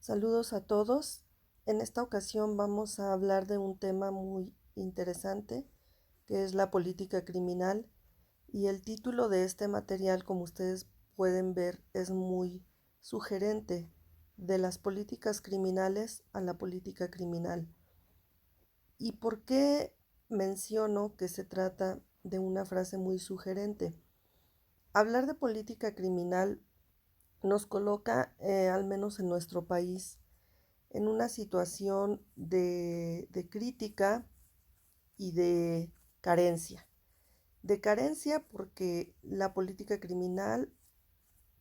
Saludos a todos. En esta ocasión vamos a hablar de un tema muy interesante, que es la política criminal, y el título de este material, como ustedes pueden ver, es muy sugerente: de las políticas criminales a la política criminal. ¿Y por qué menciono que se trata de una frase muy sugerente? Hablar de política criminal nos coloca, al menos en nuestro país, en una situación de crítica y de carencia. De carencia porque la política criminal,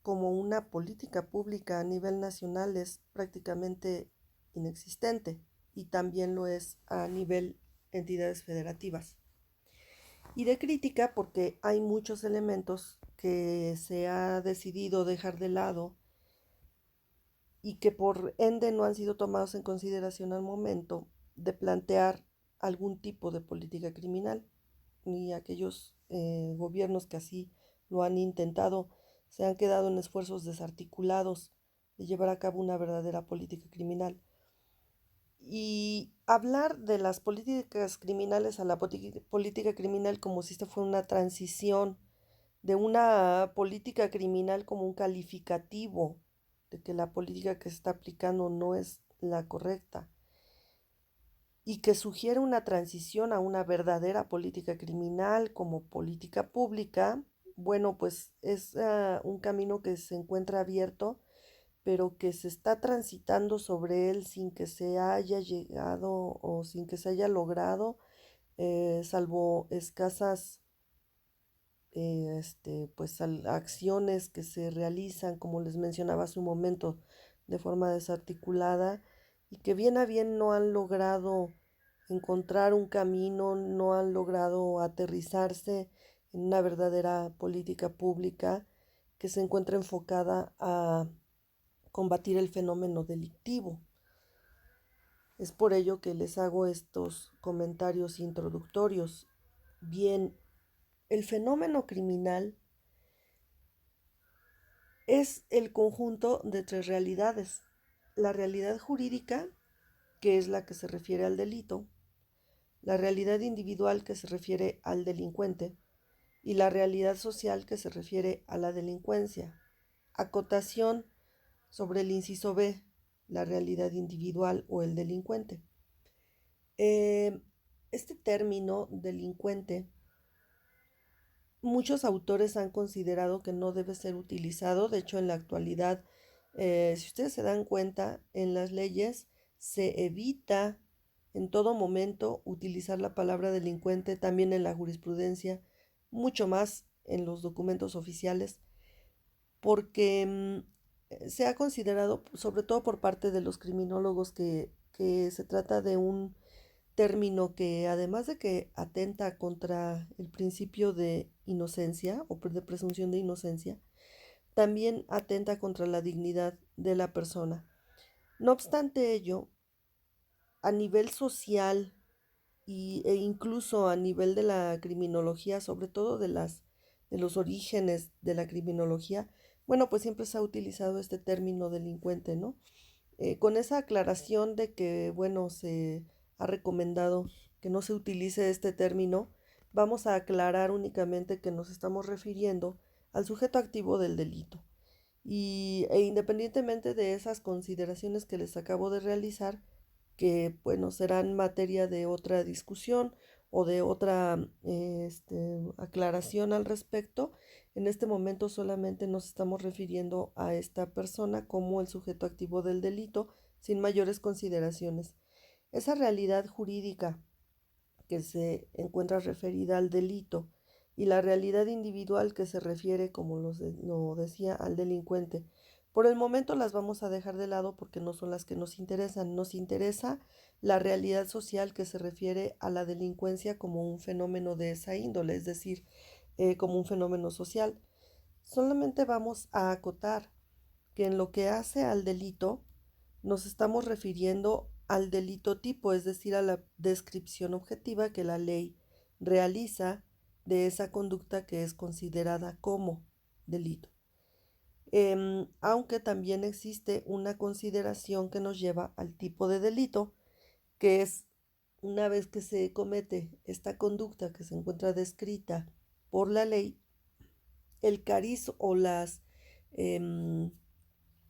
como una política pública a nivel nacional, es prácticamente inexistente, y también lo es a nivel entidades federativas. Y de crítica porque hay muchos elementos que se ha decidido dejar de lado y que por ende no han sido tomados en consideración al momento de plantear algún tipo de política criminal. Y aquellos gobiernos que así lo han intentado se han quedado en esfuerzos desarticulados de llevar a cabo una verdadera política criminal. Y hablar de las políticas criminales a la política criminal como si esto fuera una transición de una política criminal como un calificativo de que la política que se está aplicando no es la correcta y que sugiere una transición a una verdadera política criminal como política pública. Bueno, pues es un camino que se encuentra abierto, pero que se está transitando sobre él sin que se haya llegado o sin que se haya logrado, salvo escasas pues acciones que se realizan, como les mencionaba hace un momento, de forma desarticulada, y que bien a bien no han logrado encontrar un camino, no han logrado aterrizarse en una verdadera política pública que se encuentra enfocada a combatir el fenómeno delictivo. Es por ello que les hago estos comentarios introductorios. Bien, el fenómeno criminal es el conjunto de tres realidades: la realidad jurídica, que es la que se refiere al delito; la realidad individual, que se refiere al delincuente; y la realidad social, que se refiere a la delincuencia. Acotación sobre el inciso B, la realidad individual o el delincuente. Este término delincuente, muchos autores han considerado que no debe ser utilizado. De hecho, en la actualidad, si ustedes se dan cuenta, en las leyes se evita en todo momento utilizar la palabra delincuente, también en la jurisprudencia, mucho más en los documentos oficiales, porque se ha considerado, sobre todo por parte de los criminólogos, que se trata de un término que, además de que atenta contra el principio de inocencia o de presunción de inocencia, también atenta contra la dignidad de la persona. No obstante ello, a nivel social e incluso a nivel de la criminología, sobre todo de los orígenes de la criminología, bueno, pues siempre se ha utilizado este término delincuente, ¿no? Con esa aclaración de que, bueno, se ha recomendado que no se utilice este término, vamos a aclarar únicamente que nos estamos refiriendo al sujeto activo del delito. E independientemente de esas consideraciones que les acabo de realizar, que, bueno, serán materia de otra discusión o de otra aclaración al respecto, en este momento solamente nos estamos refiriendo a esta persona como el sujeto activo del delito, sin mayores consideraciones. Esa realidad jurídica que se encuentra referida al delito y la realidad individual que se refiere, como lo decía, al delincuente, por el momento las vamos a dejar de lado porque no son las que nos interesan. Nos interesa la realidad social, que se refiere a la delincuencia como un fenómeno de esa índole, es decir, como un fenómeno social. Solamente vamos a acotar que en lo que hace al delito nos estamos refiriendo al delito tipo, es decir, a la descripción objetiva que la ley realiza de esa conducta que es considerada como delito. aunque también existe una consideración que nos lleva al tipo de delito, que es una vez que se comete esta conducta que se encuentra descrita por la ley, el cariz o las em,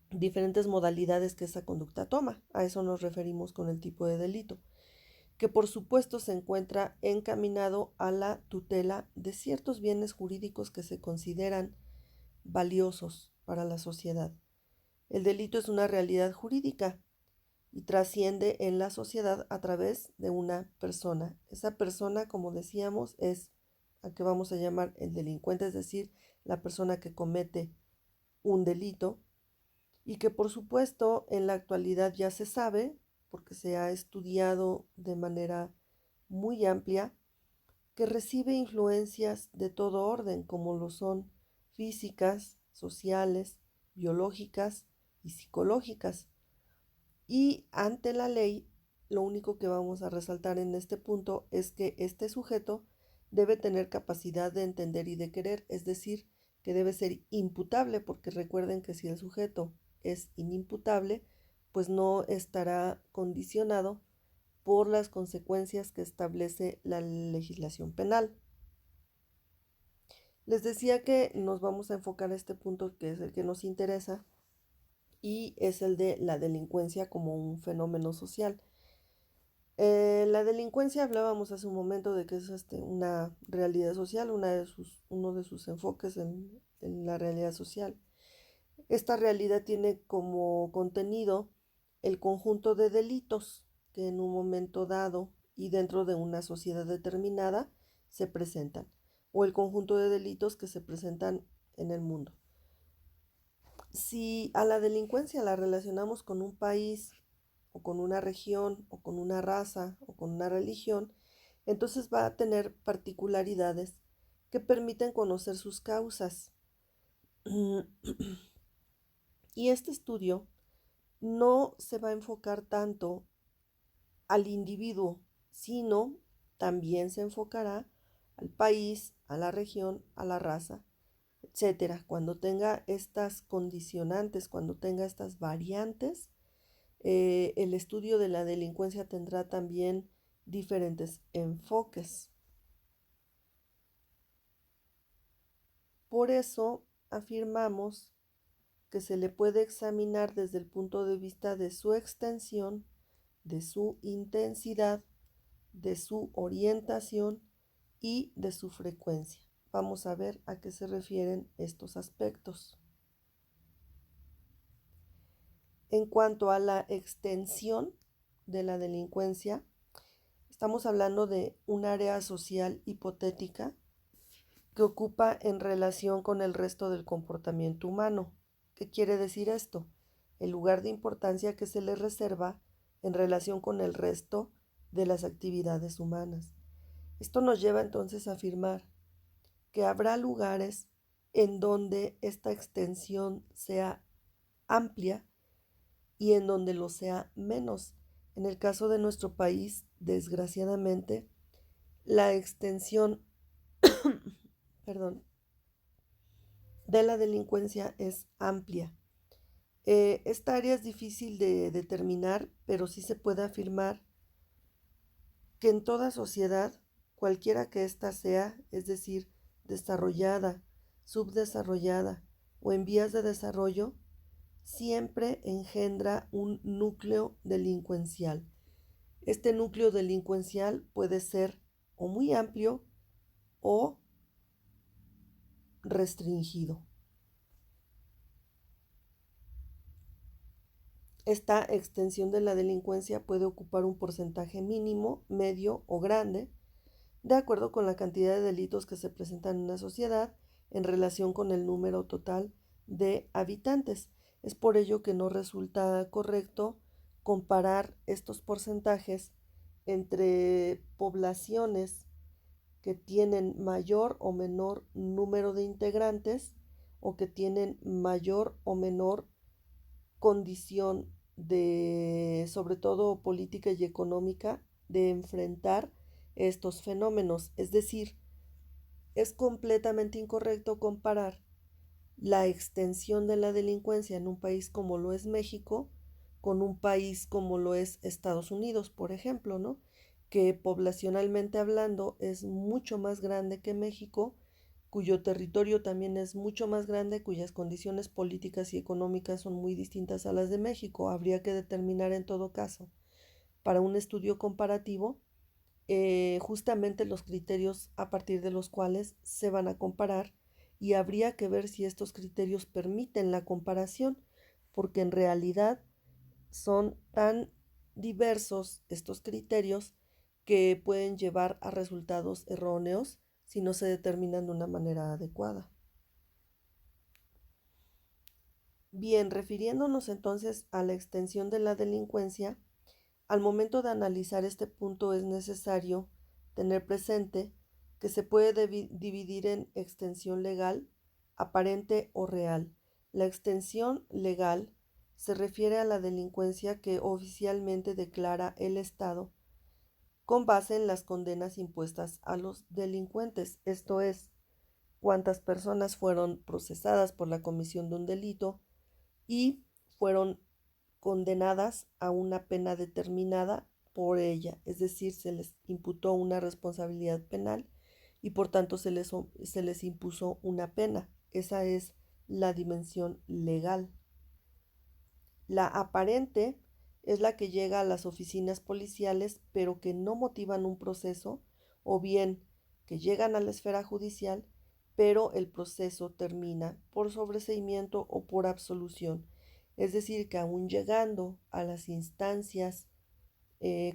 diferentes modalidades que esa conducta toma. A eso nos referimos con el tipo de delito, que por supuesto se encuentra encaminado a la tutela de ciertos bienes jurídicos que se consideran valiosos para la sociedad. El delito es una realidad jurídica y trasciende en la sociedad a través de una persona. Esa persona, como decíamos, es a que vamos a llamar el delincuente, es decir, la persona que comete un delito y que por supuesto en la actualidad ya se sabe, porque se ha estudiado de manera muy amplia, que recibe influencias de todo orden, como lo son físicas, sociales, biológicas y psicológicas. Y ante la ley, lo único que vamos a resaltar en este punto es que este sujeto debe tener capacidad de entender y de querer, es decir, que debe ser imputable, porque recuerden que si el sujeto es inimputable, pues no estará condicionado por las consecuencias que establece la legislación penal. Les decía que nos vamos a enfocar a este punto que es el que nos interesa y es el de la delincuencia como un fenómeno social. La delincuencia hablábamos hace un momento de que es una realidad social, uno de sus enfoques en la realidad social. Esta realidad tiene como contenido el conjunto de delitos que en un momento dado y dentro de una sociedad determinada se presentan, o el conjunto de delitos que se presentan en el mundo. Si a la delincuencia la relacionamos con un país, o con una región, o con una raza, o con una religión, entonces va a tener particularidades que permiten conocer sus causas. Y este estudio no se va a enfocar tanto al individuo, sino también se enfocará al país, a la región, a la raza, etcétera. Cuando tenga estas condicionantes, cuando tenga estas variantes, el estudio de la delincuencia tendrá también diferentes enfoques. Por eso afirmamos que se le puede examinar desde el punto de vista de su extensión, de su intensidad, de su orientación y de su frecuencia. Vamos a ver a qué se refieren estos aspectos. En cuanto a la extensión de la delincuencia, estamos hablando de un área social hipotética que ocupa en relación con el resto del comportamiento humano. ¿Qué quiere decir esto? El lugar de importancia que se le reserva en relación con el resto de las actividades humanas. Esto nos lleva entonces a afirmar que habrá lugares en donde esta extensión sea amplia y en donde lo sea menos. En el caso de nuestro país, desgraciadamente, la extensión perdón, de la delincuencia es amplia. Esta área es difícil de determinar, pero sí se puede afirmar que en toda sociedad, cualquiera que ésta sea, es decir, desarrollada, subdesarrollada o en vías de desarrollo, siempre engendra un núcleo delincuencial. Este núcleo delincuencial puede ser o muy amplio o restringido. Esta extensión de la delincuencia puede ocupar un porcentaje mínimo, medio o grande, de acuerdo con la cantidad de delitos que se presentan en una sociedad en relación con el número total de habitantes. Es por ello que no resulta correcto comparar estos porcentajes entre poblaciones que tienen mayor o menor número de integrantes o que tienen mayor o menor condición de, sobre todo política y económica, de enfrentar estos fenómenos. Es decir, es completamente incorrecto comparar la extensión de la delincuencia en un país como lo es México, con un país como lo es Estados Unidos, por ejemplo, ¿no? Que poblacionalmente hablando es mucho más grande que México, cuyo territorio también es mucho más grande, cuyas condiciones políticas y económicas son muy distintas a las de México. Habría que determinar en todo caso, para un estudio comparativo, justamente los criterios a partir de los cuales se van a comparar, y habría que ver si estos criterios permiten la comparación, porque en realidad son tan diversos estos criterios que pueden llevar a resultados erróneos si no se determinan de una manera adecuada. Bien, refiriéndonos entonces a la extensión de la delincuencia, al momento de analizar este punto es necesario tener presente que se puede dividir en extensión legal, aparente o real. La extensión legal se refiere a la delincuencia que oficialmente declara el Estado con base en las condenas impuestas a los delincuentes, esto es, cuántas personas fueron procesadas por la comisión de un delito y fueron condenadas a una pena determinada por ella, es decir, se les imputó una responsabilidad penal y por tanto se les impuso una pena. Esa es la dimensión legal. La aparente es la que llega a las oficinas policiales pero que no motivan un proceso, o bien que llegan a la esfera judicial pero el proceso termina por sobreseimiento o por absolución. Es decir, que aún llegando a las instancias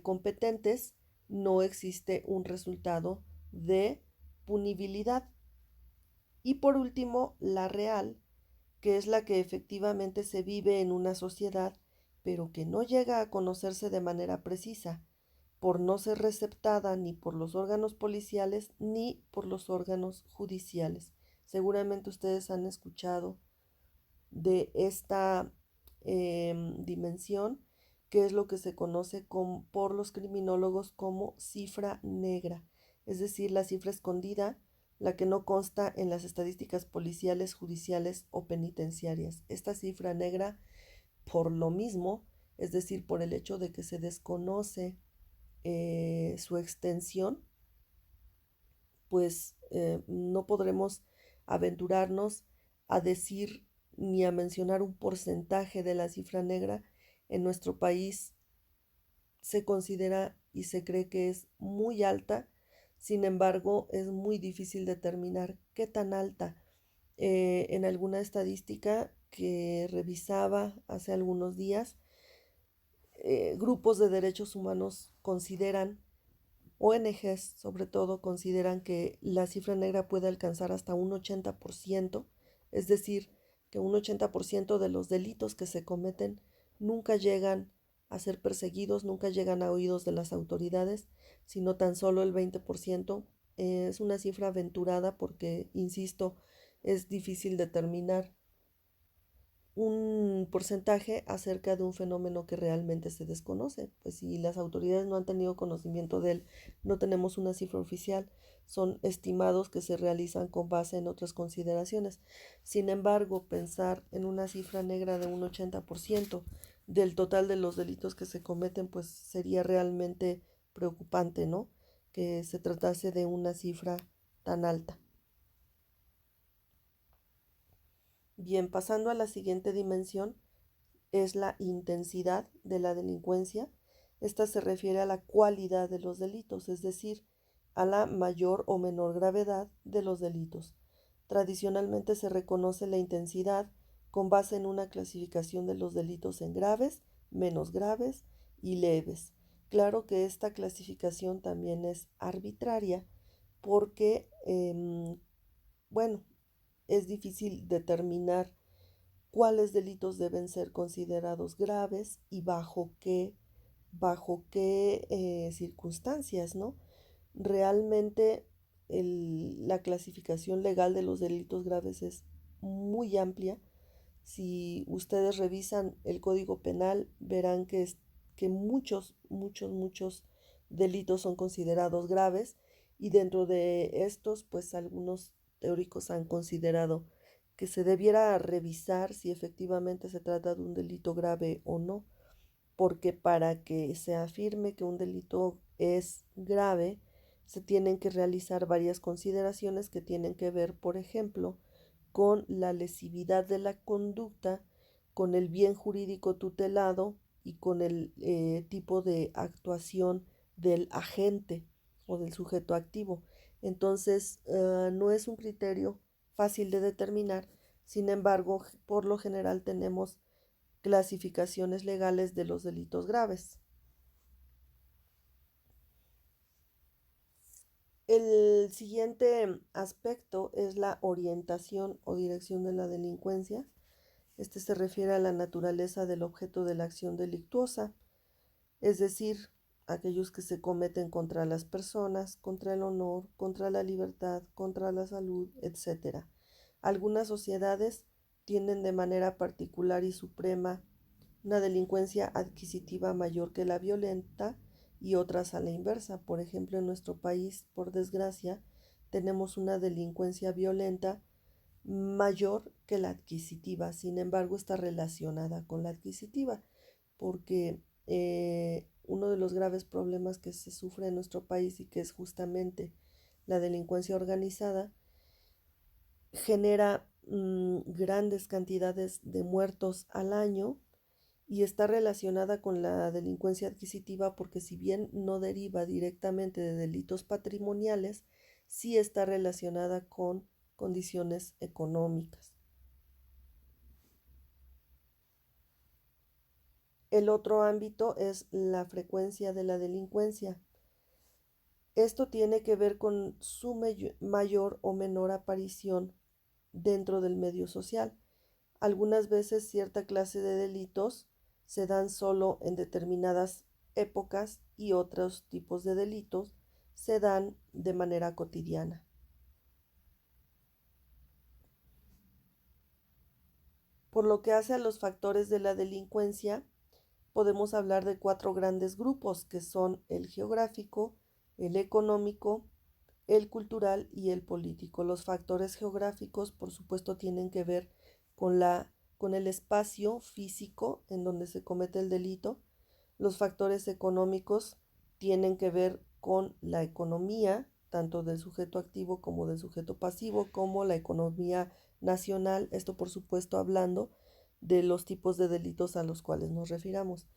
competentes no existe un resultado de punibilidad. Y por último, la real, que es la que efectivamente se vive en una sociedad, pero que no llega a conocerse de manera precisa, por no ser receptada ni por los órganos policiales ni por los órganos judiciales. Seguramente ustedes han escuchado de esta dimensión, que es lo que se conoce por los criminólogos como cifra negra, es decir, la cifra escondida, la que no consta en las estadísticas policiales, judiciales o penitenciarias. Esta cifra negra, por lo mismo, es decir, por el hecho de que se desconoce su extensión, pues no podremos aventurarnos a decir ni a mencionar un porcentaje de la cifra negra. En nuestro país se considera y se cree que es muy alta, sin embargo es muy difícil determinar qué tan alta. En alguna estadística que revisaba hace algunos días, grupos de derechos humanos consideran, ONGs sobre todo, consideran que la cifra negra puede alcanzar hasta un 80%, es decir, que un 80% de los delitos que se cometen nunca llegan a ser perseguidos, nunca llegan a oídos de las autoridades, sino tan solo el 20%. Es una cifra aventurada porque, insisto, es difícil determinar un porcentaje acerca de un fenómeno que realmente se desconoce. Pues si las autoridades no han tenido conocimiento de él, no tenemos una cifra oficial, son estimados que se realizan con base en otras consideraciones. Sin embargo, pensar en una cifra negra de un 80% del total de los delitos que se cometen, pues sería realmente preocupante, ¿no? Que se tratase de una cifra tan alta. Bien, pasando a la siguiente dimensión, es la intensidad de la delincuencia. Esta se refiere a la cualidad de los delitos, es decir, a la mayor o menor gravedad de los delitos. Tradicionalmente se reconoce la intensidad con base en una clasificación de los delitos en graves, menos graves y leves. Claro que esta clasificación también es arbitraria porque, bueno, es difícil determinar cuáles delitos deben ser considerados graves y bajo qué circunstancias, ¿no? Realmente la clasificación legal de los delitos graves es muy amplia. Si ustedes revisan el Código Penal, verán que muchos delitos son considerados graves, y dentro de estos, pues algunos teóricos han considerado que se debiera revisar si efectivamente se trata de un delito grave o no, porque para que se afirme que un delito es grave, se tienen que realizar varias consideraciones que tienen que ver, por ejemplo, con la lesividad de la conducta, con el bien jurídico tutelado y con el tipo de actuación del agente o del sujeto activo. Entonces, no es un criterio fácil de determinar, sin embargo, por lo general tenemos clasificaciones legales de los delitos graves. El siguiente aspecto es la orientación o dirección de la delincuencia. Este se refiere a la naturaleza del objeto de la acción delictuosa, es decir, aquellos que se cometen contra las personas, contra el honor, contra la libertad, contra la salud, etc. Algunas sociedades tienen de manera particular y suprema una delincuencia adquisitiva mayor que la violenta y otras a la inversa. Por ejemplo, en nuestro país, por desgracia, tenemos una delincuencia violenta mayor que la adquisitiva. Sin embargo, está relacionada con la adquisitiva, porque uno de los graves problemas que se sufre en nuestro país y que es justamente la delincuencia organizada, genera grandes cantidades de muertos al año y está relacionada con la delincuencia adquisitiva porque si bien no deriva directamente de delitos patrimoniales, sí está relacionada con condiciones económicas. El otro ámbito es la frecuencia de la delincuencia. Esto tiene que ver con su mayor o menor aparición dentro del medio social. Algunas veces cierta clase de delitos se dan solo en determinadas épocas y otros tipos de delitos se dan de manera cotidiana. Por lo que hace a los factores de la delincuencia, podemos hablar de 4 grandes grupos que son el geográfico, el económico, el cultural y el político. Los factores geográficos, por supuesto, tienen que ver con con el espacio físico en donde se comete el delito. Los factores económicos tienen que ver con la economía, tanto del sujeto activo como del sujeto pasivo, como la economía nacional, esto por supuesto hablando de los tipos de delitos a los cuales nos refiramos.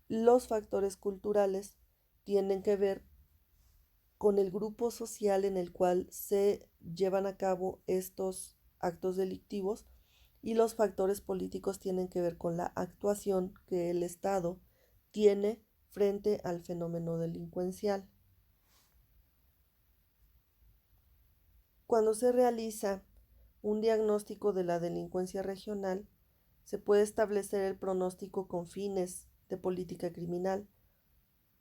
Los factores culturales tienen que ver con el grupo social en el cual se llevan a cabo estos actos delictivos y los factores políticos tienen que ver con la actuación que el Estado tiene frente al fenómeno delincuencial. Cuando se realiza un diagnóstico de la delincuencia regional, se puede establecer el pronóstico con fines de política criminal.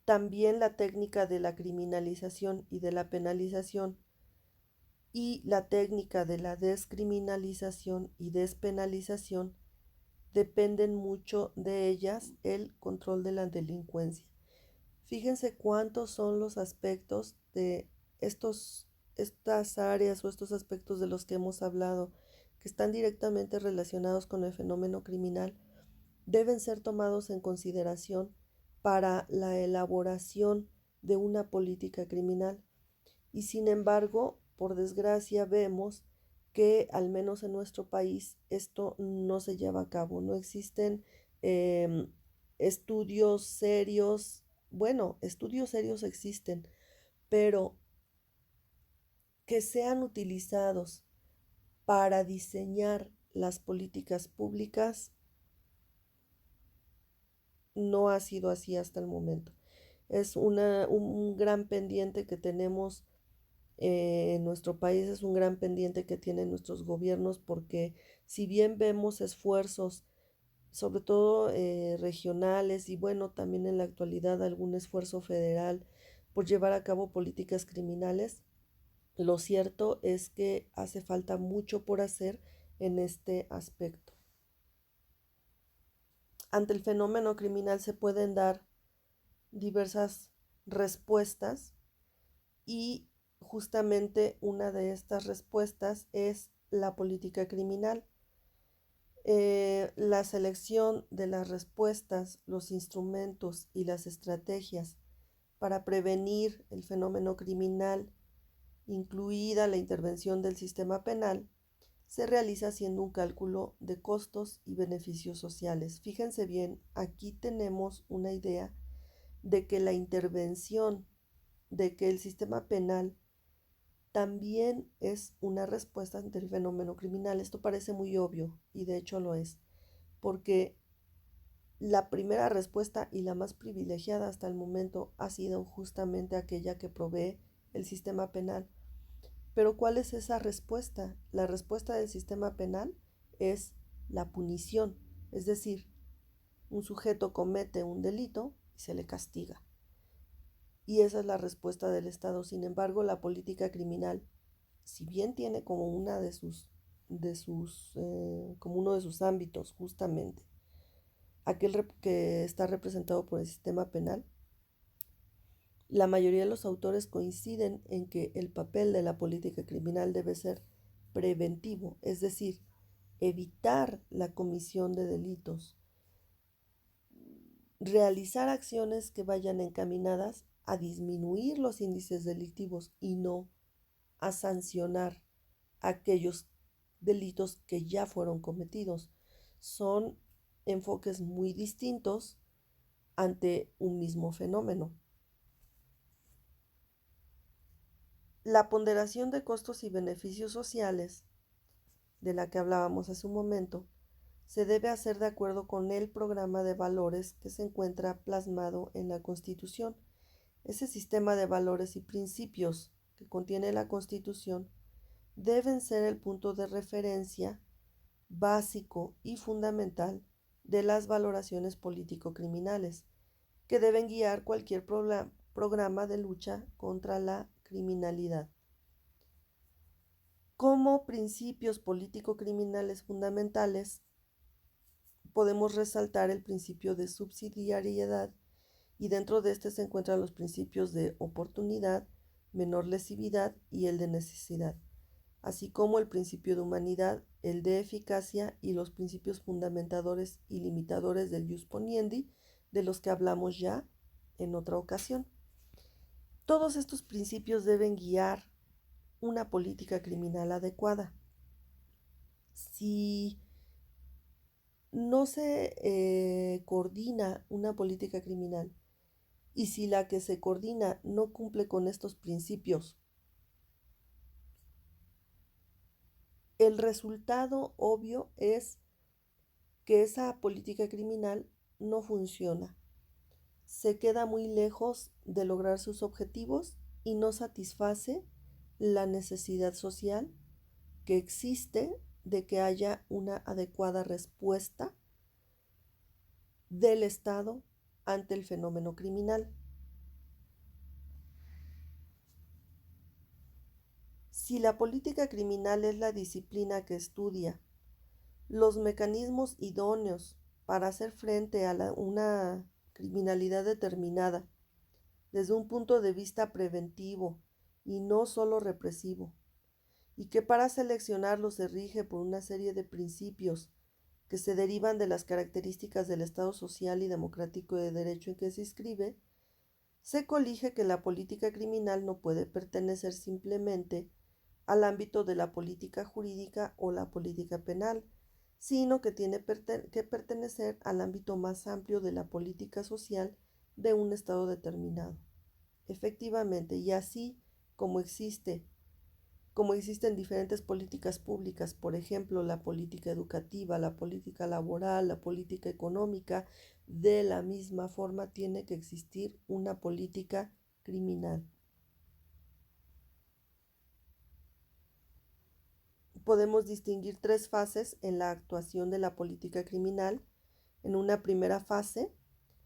También la técnica de la criminalización y de la penalización y la técnica de la descriminalización y despenalización dependen mucho de ellas el control de la delincuencia. Fíjense cuántos son los aspectos de estas áreas o estos aspectos de los que hemos hablado que están directamente relacionados con el fenómeno criminal, deben ser tomados en consideración para la elaboración de una política criminal. Y sin embargo, por desgracia, vemos que al menos en nuestro país esto no se lleva a cabo. No existen eh, estudios serios. Bueno, estudios serios existen, pero que sean utilizados para diseñar las políticas públicas no ha sido así hasta el momento. Es un gran pendiente que tenemos en nuestro país, es un gran pendiente que tienen nuestros gobiernos porque si bien vemos esfuerzos, sobre todo regionales y bueno, también en la actualidad algún esfuerzo federal por llevar a cabo políticas criminales, lo cierto es que hace falta mucho por hacer en este aspecto. Ante el fenómeno criminal se pueden dar diversas respuestas y justamente una de estas respuestas es la política criminal. La selección de las respuestas, los instrumentos y las estrategias para prevenir el fenómeno criminal, incluida la intervención del sistema penal, se realiza haciendo un cálculo de costos y beneficios sociales. Fíjense bien, aquí tenemos una idea de que la intervención, de que el sistema penal también es una respuesta ante el fenómeno criminal. Esto parece muy obvio y de hecho lo es, porque la primera respuesta y la más privilegiada hasta el momento ha sido justamente aquella que provee el sistema penal. Pero ¿cuál es esa respuesta? La respuesta del sistema penal es la punición, es decir, un sujeto comete un delito y se le castiga. Y esa es la respuesta del Estado. Sin embargo, la política criminal, si bien tiene como como uno de sus ámbitos justamente aquel que está representado por el sistema penal, la mayoría de los autores coinciden en que el papel de la política criminal debe ser preventivo, es decir, evitar la comisión de delitos, realizar acciones que vayan encaminadas a disminuir los índices delictivos y no a sancionar aquellos delitos que ya fueron cometidos. Son enfoques muy distintos ante un mismo fenómeno. La ponderación de costos y beneficios sociales, de la que hablábamos hace un momento, se debe hacer de acuerdo con el programa de valores que se encuentra plasmado en la Constitución. Ese sistema de valores y principios que contiene la Constitución deben ser el punto de referencia básico y fundamental de las valoraciones político-criminales, que deben guiar cualquier programa de lucha contra la criminalidad. Como principios político-criminales fundamentales, podemos resaltar el principio de subsidiariedad y dentro de este se encuentran los principios de oportunidad, menor lesividad y el de necesidad, así como el principio de humanidad, el de eficacia y los principios fundamentadores y limitadores del jus poniendi, de los que hablamos ya en otra ocasión. Todos estos principios deben guiar una política criminal adecuada. Si no se coordina una política criminal y si la que se coordina no cumple con estos principios, el resultado obvio es que esa política criminal no funciona. Se queda muy lejos de lograr sus objetivos y no satisface la necesidad social que existe de que haya una adecuada respuesta del Estado ante el fenómeno criminal. Si la política criminal es la disciplina que estudia los mecanismos idóneos para hacer frente a una criminalidad determinada desde un punto de vista preventivo y no solo represivo, y que para seleccionarlo se rige por una serie de principios que se derivan de las características del Estado social y democrático de derecho en que se inscribe, se colige que la política criminal no puede pertenecer simplemente al ámbito de la política jurídica o la política penal, sino que tiene que pertenecer al ámbito más amplio de la política social de un Estado determinado. Efectivamente, y así como existen diferentes políticas públicas, por ejemplo, la política educativa, la política laboral, la política económica, de la misma forma tiene que existir una política criminal. Podemos distinguir tres fases en la actuación de la política criminal. En una primera fase,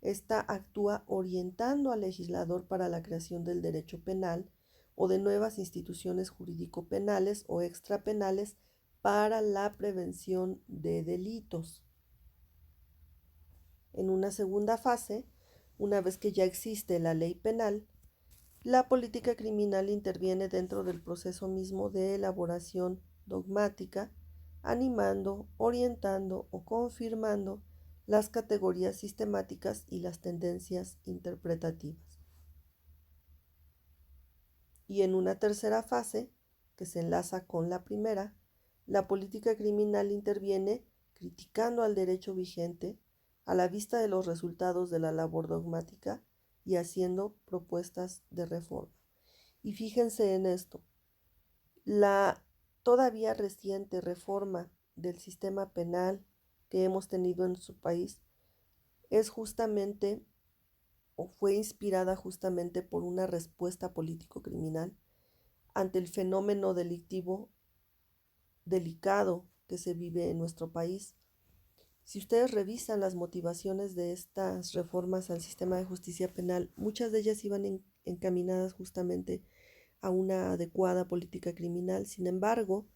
esta actúa orientando al legislador para la creación del derecho penal o de nuevas instituciones jurídico-penales o extrapenales para la prevención de delitos. En una segunda fase, una vez que ya existe la ley penal, la política criminal interviene dentro del proceso mismo de elaboración dogmática, animando, orientando o confirmando las categorías sistemáticas y las tendencias interpretativas. Y en una tercera fase, que se enlaza con la primera, la política criminal interviene criticando al derecho vigente a la vista de los resultados de la labor dogmática y haciendo propuestas de reforma. Y fíjense en esto, la todavía reciente reforma del sistema penal que hemos tenido en su país es justamente o fue inspirada justamente por una respuesta político-criminal ante el fenómeno delictivo delicado que se vive en nuestro país. Si ustedes revisan las motivaciones de estas reformas al sistema de justicia penal, muchas de ellas iban encaminadas justamente a una adecuada política criminal. Sin embargo,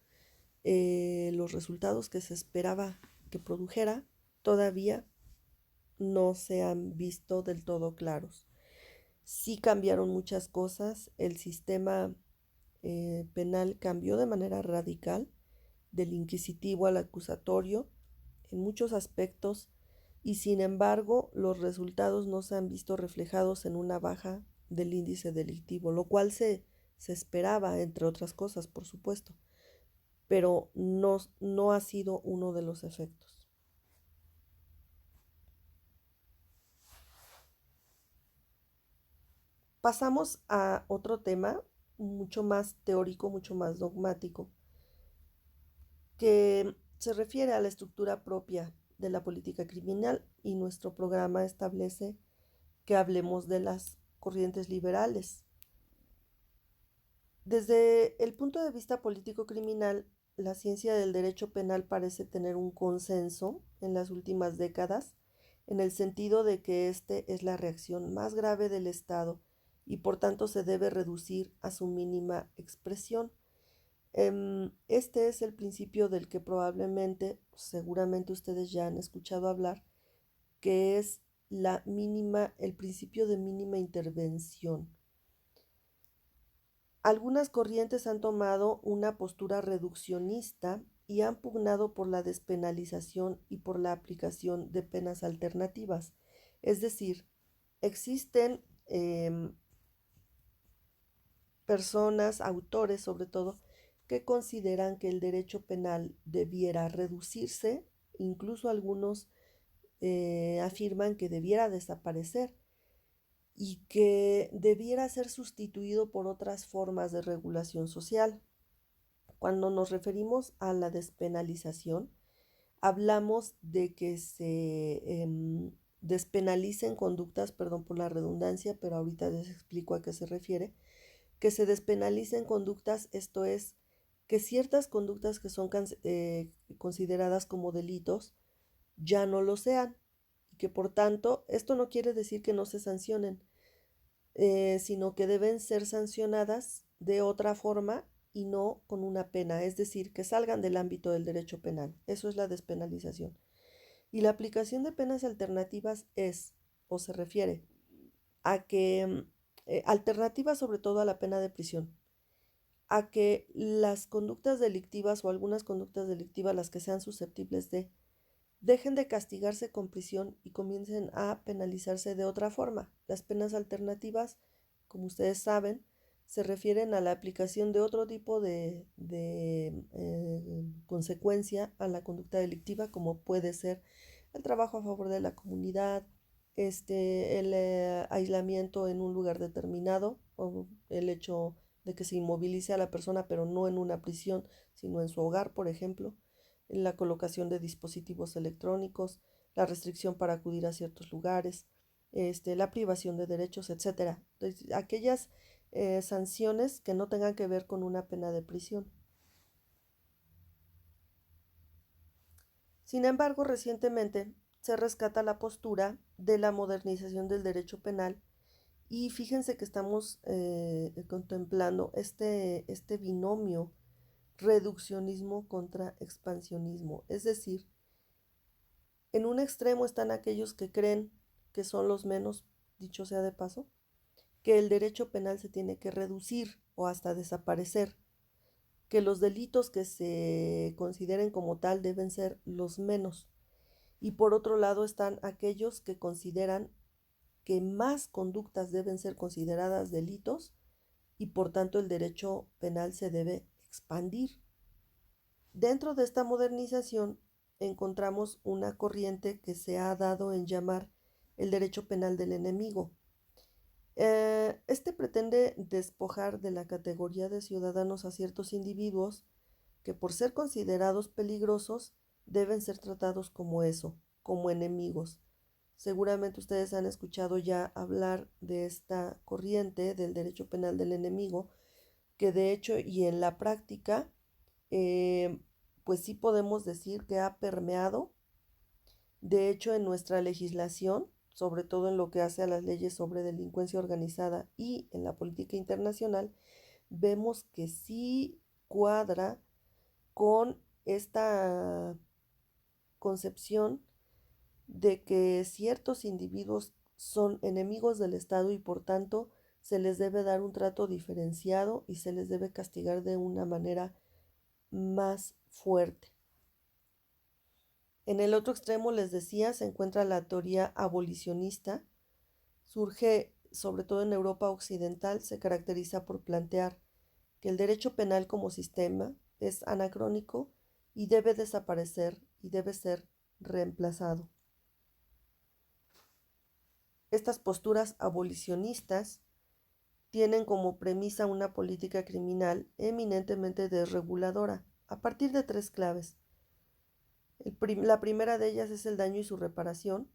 los resultados que se esperaba que produjera todavía no se han visto del todo claros. Sí cambiaron muchas cosas, el sistema penal cambió de manera radical, del inquisitivo al acusatorio, en muchos aspectos, y sin embargo los resultados no se han visto reflejados en una baja del índice delictivo, lo cual se esperaba, entre otras cosas, por supuesto, pero no ha sido uno de los efectos. Pasamos a otro tema mucho más teórico, mucho más dogmático, que se refiere a la estructura propia de la política criminal, y nuestro programa establece que hablemos de las corrientes liberales. Desde el punto de vista político-criminal, la ciencia del derecho penal parece tener un consenso en las últimas décadas, en el sentido de que este es la reacción más grave del Estado y por tanto se debe reducir a su mínima expresión. Este es el principio del que probablemente, seguramente ustedes ya han escuchado hablar, que es el principio de mínima intervención. Algunas corrientes han tomado una postura reduccionista y han pugnado por la despenalización y por la aplicación de penas alternativas. Es decir, existen personas, autores sobre todo, que consideran que el derecho penal debiera reducirse, incluso algunos afirman que debiera desaparecer y que debiera ser sustituido por otras formas de regulación social. Cuando nos referimos a la despenalización, hablamos de que se despenalicen conductas, perdón por la redundancia, pero ahorita les explico a qué se refiere, que se despenalicen conductas, esto es, que ciertas conductas que son consideradas como delitos ya no lo sean, y que por tanto, esto no quiere decir que no se sancionen, sino que deben ser sancionadas de otra forma y no con una pena, es decir, que salgan del ámbito del derecho penal. Eso es la despenalización. Y la aplicación de penas alternativas es, o se refiere, a que, alternativas sobre todo a la pena de prisión, a que las conductas delictivas o algunas conductas delictivas, las que sean susceptibles de, dejen de castigarse con prisión y comiencen a penalizarse de otra forma. Las penas alternativas, como ustedes saben, se refieren a la aplicación de otro tipo de consecuencia a la conducta delictiva, como puede ser el trabajo a favor de la comunidad, el aislamiento en un lugar determinado, o el hecho de que se inmovilice a la persona, pero no en una prisión, sino en su hogar, por ejemplo, la colocación de dispositivos electrónicos, la restricción para acudir a ciertos lugares, la privación de derechos, etcétera. Entonces, aquellas sanciones que no tengan que ver con una pena de prisión. Sin embargo, recientemente se rescata la postura de la modernización del derecho penal, y fíjense que estamos contemplando este binomio reduccionismo contra expansionismo. Es decir, en un extremo están aquellos que creen que son los menos, dicho sea de paso, que el derecho penal se tiene que reducir o hasta desaparecer, que los delitos que se consideren como tal deben ser los menos. Y por otro lado están aquellos que consideran que más conductas deben ser consideradas delitos y por tanto el derecho penal se debe expandir. Dentro de esta modernización encontramos una corriente que se ha dado en llamar el derecho penal del enemigo. Este pretende despojar de la categoría de ciudadanos a ciertos individuos que por ser considerados peligrosos deben ser tratados como eso, como enemigos. Seguramente ustedes han escuchado ya hablar de esta corriente del derecho penal del enemigo, que de hecho y en la práctica, eh, pues sí podemos decir que ha permeado. De hecho, en nuestra legislación, sobre todo en lo que hace a las leyes sobre delincuencia organizada y en la política internacional, vemos que sí cuadra con esta concepción de que ciertos individuos son enemigos del Estado y por tanto se les debe dar un trato diferenciado y se les debe castigar de una manera más fuerte. En el otro extremo, les decía, se encuentra la teoría abolicionista. Surge sobre todo en Europa occidental, se caracteriza por plantear que el derecho penal como sistema es anacrónico y debe desaparecer y debe ser reemplazado. Estas posturas abolicionistas tienen como premisa una política criminal eminentemente desreguladora, a partir de tres claves. La primera de ellas es el daño y su reparación,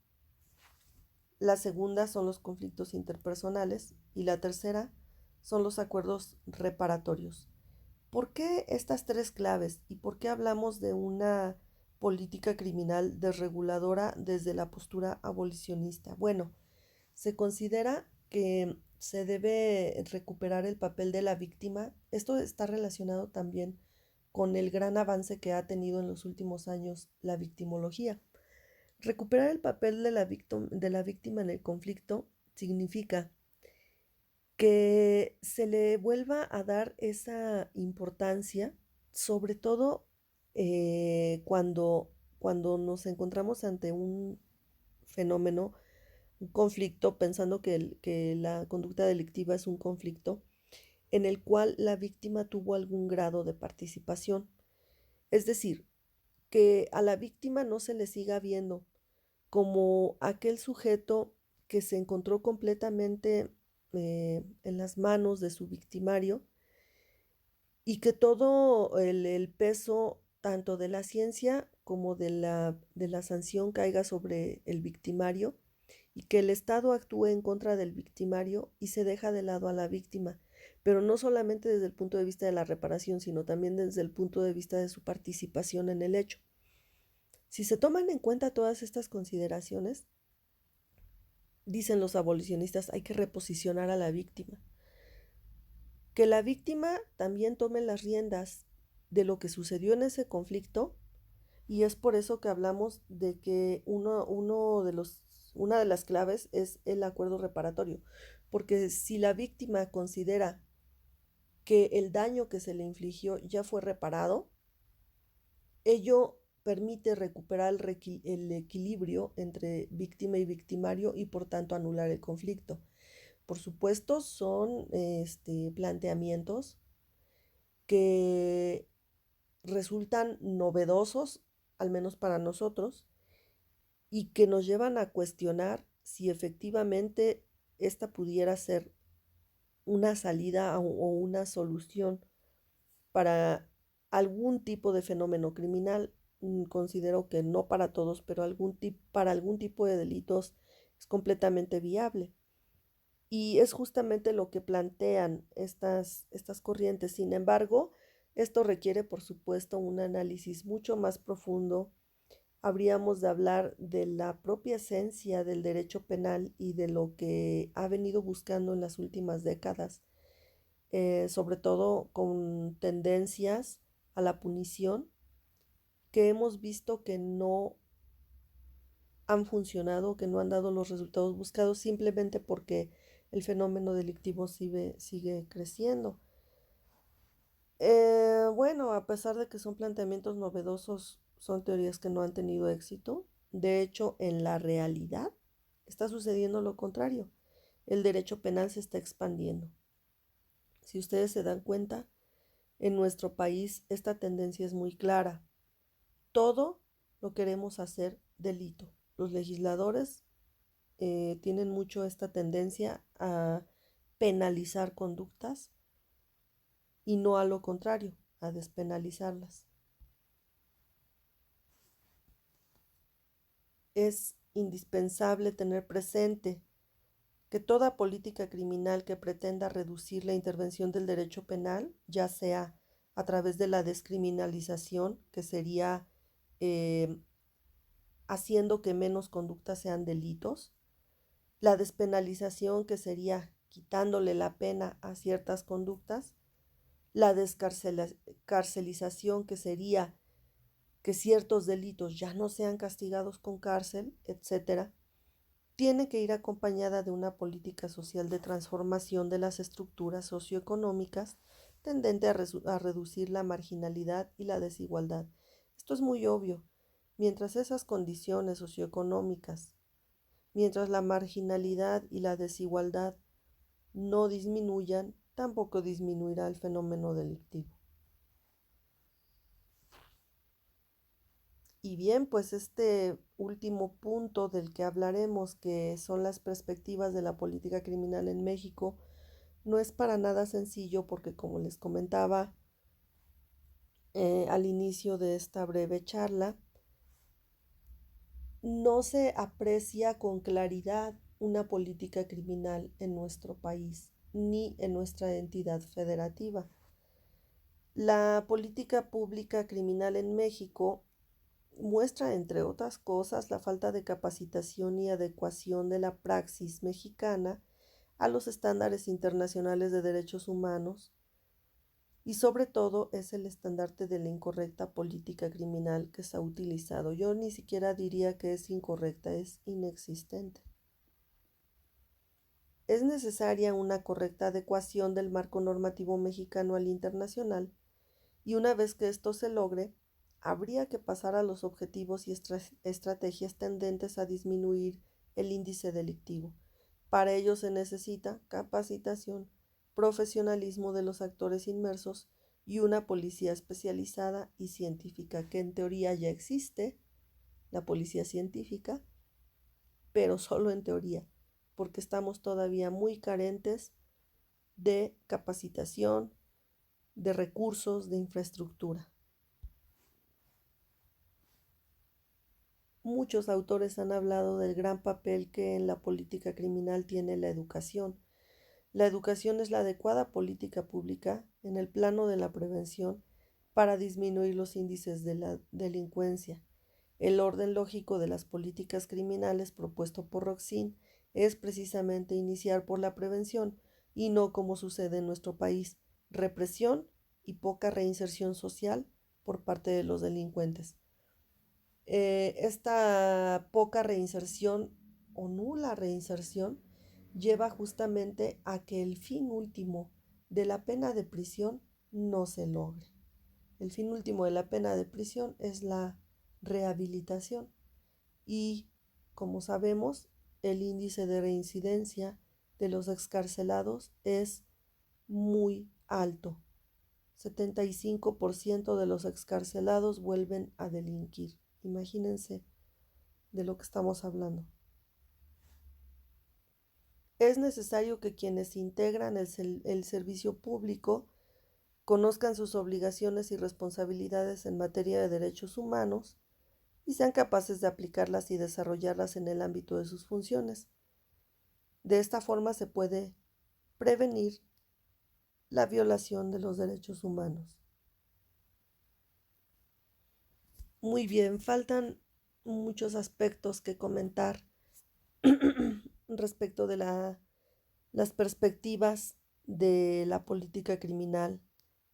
la segunda son los conflictos interpersonales y la tercera son los acuerdos reparatorios. ¿Por qué estas tres claves y por qué hablamos de una política criminal desreguladora desde la postura abolicionista? Bueno, se considera que se debe recuperar el papel de la víctima. Esto está relacionado también con el gran avance que ha tenido en los últimos años la victimología. Recuperar el papel de la víctima en el conflicto significa que se le vuelva a dar esa importancia, sobre todo cuando nos encontramos ante un fenómeno, un conflicto, pensando que la conducta delictiva es un conflicto en el cual la víctima tuvo algún grado de participación. Es decir, que a la víctima no se le siga viendo como aquel sujeto que se encontró completamente en las manos de su victimario y que todo el peso tanto de la ciencia como de la sanción caiga sobre el victimario y que el Estado actúe en contra del victimario y se deja de lado a la víctima, pero no solamente desde el punto de vista de la reparación, sino también desde el punto de vista de su participación en el hecho. Si se toman en cuenta todas estas consideraciones, dicen los abolicionistas, hay que reposicionar a la víctima. Que la víctima también tome las riendas de lo que sucedió en ese conflicto, y es por eso que hablamos de que una de las claves es el acuerdo reparatorio, porque si la víctima considera que el daño que se le infligió ya fue reparado, ello permite recuperar el equilibrio entre víctima y victimario y por tanto anular el conflicto. Por supuesto, son planteamientos que resultan novedosos, al menos para nosotros, y que nos llevan a cuestionar si efectivamente esta pudiera ser una salida o una solución para algún tipo de fenómeno criminal. Considero que no para todos, pero para algún tipo de delitos es completamente viable. Y es justamente lo que plantean estas corrientes. Sin embargo, esto requiere, por supuesto, un análisis mucho más profundo. Habríamos de hablar de la propia esencia del derecho penal y de lo que ha venido buscando en las últimas décadas, sobre todo con tendencias a la punición que hemos visto que no han funcionado, que no han dado los resultados buscados simplemente porque el fenómeno delictivo sigue creciendo. Bueno, a pesar de que son planteamientos novedosos, son teorías que no han tenido éxito. De hecho, en la realidad está sucediendo lo contrario. El derecho penal se está expandiendo. Si ustedes se dan cuenta, en nuestro país esta tendencia es muy clara. Todo lo queremos hacer delito. Los legisladores tienen mucho esta tendencia a penalizar conductas y no a lo contrario, a despenalizarlas. Es indispensable tener presente que toda política criminal que pretenda reducir la intervención del derecho penal, ya sea a través de la descriminalización, que sería eh, haciendo que menos conductas sean delitos, la despenalización, que sería quitándole la pena a ciertas conductas, la descarcelización, que sería que ciertos delitos ya no sean castigados con cárcel, etcétera, tiene que ir acompañada de una política social de transformación de las estructuras socioeconómicas tendente a reducir la marginalidad y la desigualdad. Esto es muy obvio. Mientras esas condiciones socioeconómicas, mientras la marginalidad y la desigualdad no disminuyan, tampoco disminuirá el fenómeno delictivo. Y bien, pues este último punto del que hablaremos, que son las perspectivas de la política criminal en México, no es para nada sencillo porque, como les comentaba al inicio de esta breve charla, no se aprecia con claridad una política criminal en nuestro país ni en nuestra entidad federativa. La política pública criminal en México muestra, entre otras cosas, la falta de capacitación y adecuación de la praxis mexicana a los estándares internacionales de derechos humanos y sobre todo es el estandarte de la incorrecta política criminal que se ha utilizado. Yo ni siquiera diría que es incorrecta, es inexistente. Es necesaria una correcta adecuación del marco normativo mexicano al internacional y una vez que esto se logre, habría que pasar a los objetivos y estrategias tendentes a disminuir el índice delictivo. Para ello se necesita capacitación, profesionalismo de los actores inmersos y una policía especializada y científica, que en teoría ya existe, la policía científica, pero solo en teoría, porque estamos todavía muy carentes de capacitación, de recursos, de infraestructura. Muchos autores han hablado del gran papel que en la política criminal tiene la educación. La educación es la adecuada política pública en el plano de la prevención para disminuir los índices de la delincuencia. El orden lógico de las políticas criminales propuesto por Roxin es precisamente iniciar por la prevención y no como sucede en nuestro país, represión y poca reinserción social por parte de los delincuentes. Esta poca reinserción o nula reinserción lleva justamente a que el fin último de la pena de prisión no se logre. El fin último de la pena de prisión es la rehabilitación y, como sabemos, el índice de reincidencia de los excarcelados es muy alto. 75% de los excarcelados vuelven a delinquir. Imagínense de lo que estamos hablando. Es necesario que quienes integran el servicio público conozcan sus obligaciones y responsabilidades en materia de derechos humanos y sean capaces de aplicarlas y desarrollarlas en el ámbito de sus funciones. De esta forma se puede prevenir la violación de los derechos humanos. Muy bien, faltan muchos aspectos que comentar respecto de las perspectivas de la política criminal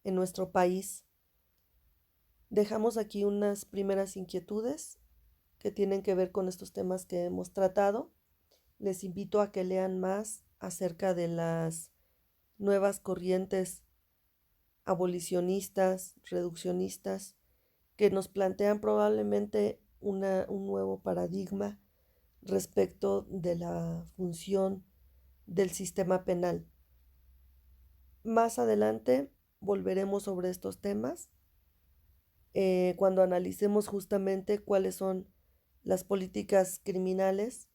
en nuestro país. Dejamos aquí unas primeras inquietudes que tienen que ver con estos temas que hemos tratado. Les invito a que lean más acerca de las nuevas corrientes abolicionistas, reduccionistas, que nos plantean probablemente un nuevo paradigma respecto de la función del sistema penal. Más adelante volveremos sobre estos temas cuando analicemos justamente cuáles son las políticas criminales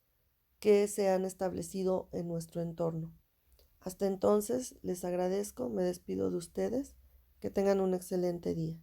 que se han establecido en nuestro entorno. Hasta entonces, les agradezco, me despido de ustedes, que tengan un excelente día.